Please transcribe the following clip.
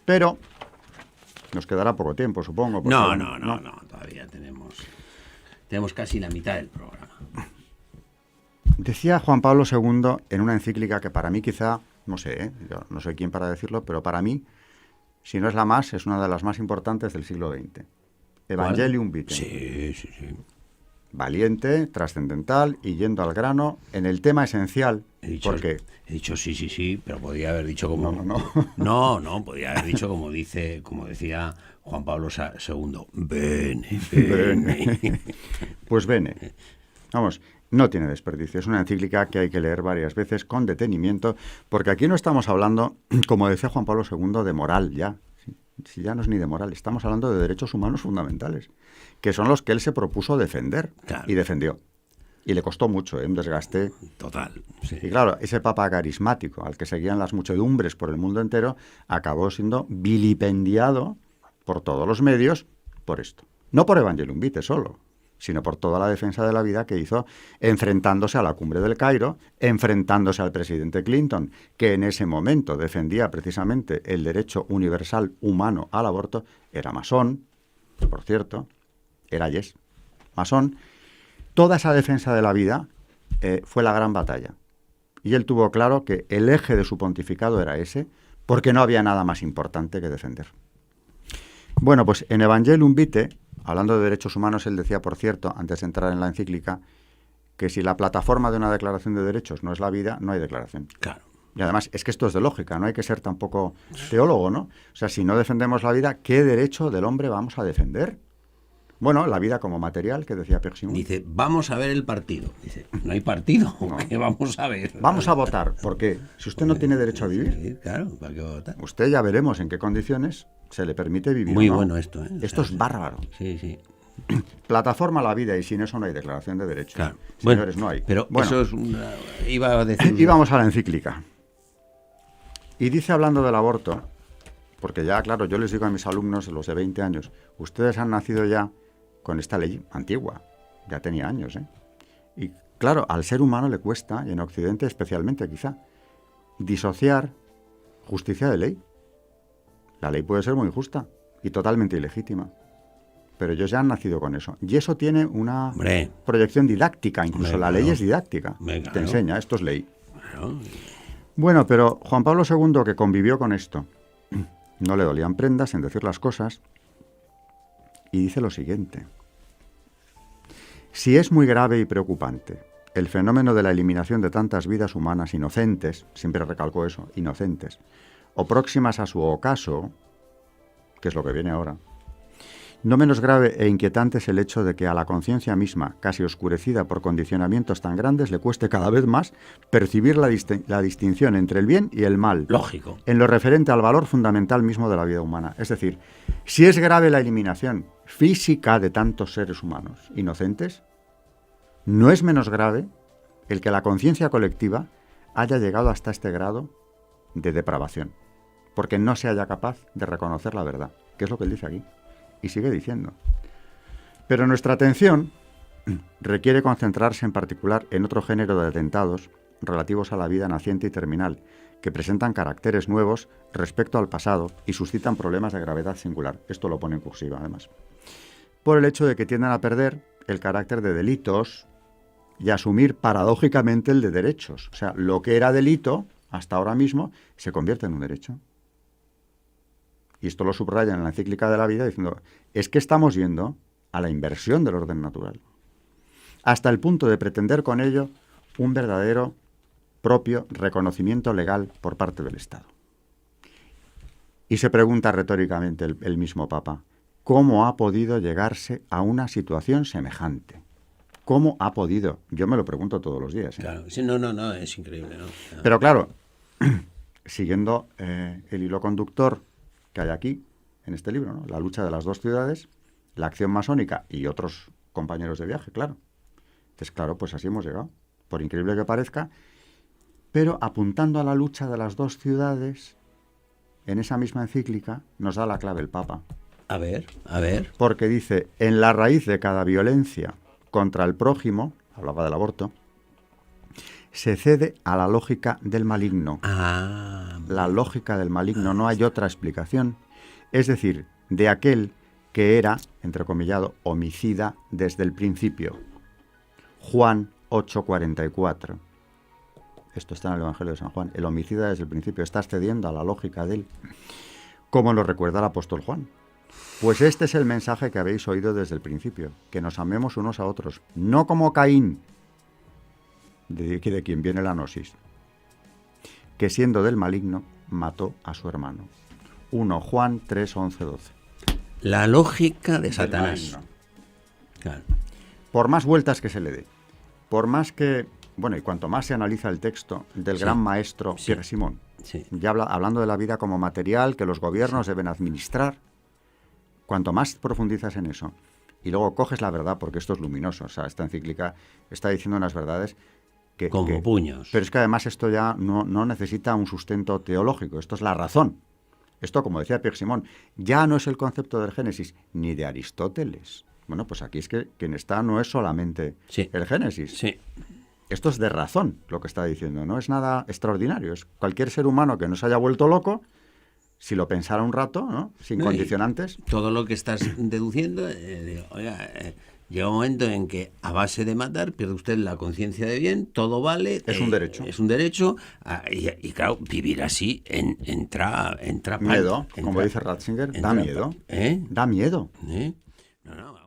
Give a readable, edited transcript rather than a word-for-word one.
Pero nos quedará poco tiempo, supongo. No, todavía tenemos casi la mitad del programa. Decía Juan Pablo II en una encíclica que para mí quizá, no sé, yo no soy quien para decirlo, pero para mí, si no es la más, es una de las más importantes del siglo XX. Evangelium Vitae. Sí. Valiente, trascendental y yendo al grano en el tema esencial. He dicho sí, pero podía haber dicho como... No. Podía haber dicho como decía Juan Pablo II. Bene. Pues bene. Vamos, no tiene desperdicio. Es una encíclica que hay que leer varias veces con detenimiento, porque aquí no estamos hablando, como decía Juan Pablo II, de moral ya. Si ya no es ni de moral, estamos hablando de derechos humanos fundamentales, que son los que él se propuso defender, claro. Y defendió. Y le costó mucho, un desgaste. Total. Sí. Y claro, ese papa carismático al que seguían las muchedumbres por el mundo entero, acabó siendo vilipendiado por todos los medios por esto. No por Evangelium Vitae solo, sino por toda la defensa de la vida que hizo enfrentándose a la cumbre del Cairo, enfrentándose al presidente Clinton, que en ese momento defendía precisamente el derecho universal humano al aborto, era masón, por cierto, era masón. Toda esa defensa de la vida fue la gran batalla. Y él tuvo claro que el eje de su pontificado era ese, porque no había nada más importante que defender. Bueno, pues en Evangelium Vitae, hablando de derechos humanos, él decía, por cierto, antes de entrar en la encíclica, que si la plataforma de una declaración de derechos no es la vida, no hay declaración. Claro. Y además, es que esto es de lógica, no hay que ser tampoco teólogo, ¿no? O sea, si no defendemos la vida, ¿qué derecho del hombre vamos a defender? Bueno, la vida como material, que decía Pierre Simon. Dice, vamos a ver el partido. Dice, no hay partido, no. ¿Qué vamos a ver? Vamos a votar, porque si usted no tiene derecho a vivir, sí, claro, ¿para qué votar? Usted ya veremos en qué condiciones se le permite vivir. Muy ¿no? Bueno esto, ¿eh? Esto es bárbaro. Sí. Plataforma a la vida, y sin eso no hay declaración de derechos. Claro. Señores, no hay. Pero eso es iba a decir... Y vamos a la encíclica. Y dice, hablando del aborto, porque ya, claro, yo les digo a mis alumnos, los de 20 años, ustedes han nacido ya con esta ley antigua, ya tenía años, ¿eh? Y claro, al ser humano le cuesta, y en Occidente especialmente quizá, disociar justicia de ley. La ley puede ser muy injusta y totalmente ilegítima, pero ellos ya han nacido con eso. Y eso tiene una proyección didáctica, incluso la ley es didáctica. Te enseña, esto es ley. Bueno, pero Juan Pablo II, que convivió con esto, no le dolían prendas en decir las cosas, y dice lo siguiente: si es muy grave y preocupante el fenómeno de la eliminación de tantas vidas humanas inocentes, siempre recalco eso, inocentes, o próximas a su ocaso, que es lo que viene ahora, no menos grave e inquietante es el hecho de que a la conciencia misma, casi oscurecida por condicionamientos tan grandes, le cueste cada vez más percibir la distinción entre el bien y el mal. Lógico. En lo referente al valor fundamental mismo de la vida humana. Es decir, si es grave la eliminación física de tantos seres humanos inocentes, no es menos grave el que la conciencia colectiva haya llegado hasta este grado de depravación, porque no se haya capaz de reconocer la verdad, que es lo que él dice aquí. Y sigue diciendo. Pero nuestra atención requiere concentrarse en particular en otro género de atentados relativos a la vida naciente y terminal, que presentan caracteres nuevos respecto al pasado y suscitan problemas de gravedad singular. Esto lo pone en cursiva, además. Por el hecho de que tienden a perder el carácter de delitos y asumir paradójicamente el de derechos. O sea, lo que era delito hasta ahora mismo se convierte en un derecho. Y esto lo subrayan en la encíclica de la vida diciendo, es que estamos yendo a la inversión del orden natural, hasta el punto de pretender con ello un verdadero propio reconocimiento legal por parte del Estado. Y se pregunta retóricamente el mismo Papa, ¿cómo ha podido llegarse a una situación semejante? ¿Cómo ha podido? Yo me lo pregunto todos los días. Claro, sí, no, es increíble, ¿no? Pero claro, siguiendo el hilo conductor que hay aquí, en este libro, ¿no? La lucha de las dos ciudades, la acción masónica y otros compañeros de viaje, claro. Entonces, claro, pues así hemos llegado, por increíble que parezca, pero apuntando a la lucha de las dos ciudades, en esa misma encíclica nos da la clave el Papa. A ver. Porque dice, en la raíz de cada violencia contra el prójimo, hablaba del aborto, se cede a la lógica del maligno. La lógica del maligno, no hay otra explicación. Es decir, de aquel que era, entrecomillado, homicida desde el principio. Juan 8:44. Esto está en el Evangelio de San Juan. El homicida desde el principio está cediendo a la lógica de él, como lo recuerda el apóstol Juan. Pues este es el mensaje que habéis oído desde el principio, que nos amemos unos a otros, no como Caín, de quien viene la gnosis, que siendo del maligno mató a su hermano. 1 Juan 3, 11, 12. La lógica de Satanás. Claro. Por más vueltas que se le dé, por más que, bueno, y cuanto más se analiza el texto del gran maestro Pierre Simon, ya hablando de la vida como material que los gobiernos deben administrar, cuanto más profundizas en eso, y luego coges la verdad, porque esto es luminoso, o sea, esta encíclica está diciendo unas verdades como puños. Pero es que además esto ya no necesita un sustento teológico, esto es la razón. Esto, como decía Pierre Simon, ya no es el concepto del Génesis, ni de Aristóteles. Bueno, pues aquí es que quien está no es solamente el Génesis. Sí. Esto es de razón lo que está diciendo, no es nada extraordinario. Es cualquier ser humano que no se haya vuelto loco, si lo pensara un rato, ¿no? Sin condicionantes. Todo lo que estás deduciendo, llega un momento en que a base de matar pierde usted la conciencia de bien, todo vale. Es un derecho. Es un derecho. Y claro, vivir así entra miedo, como dice Ratzinger, da miedo. Da miedo. No.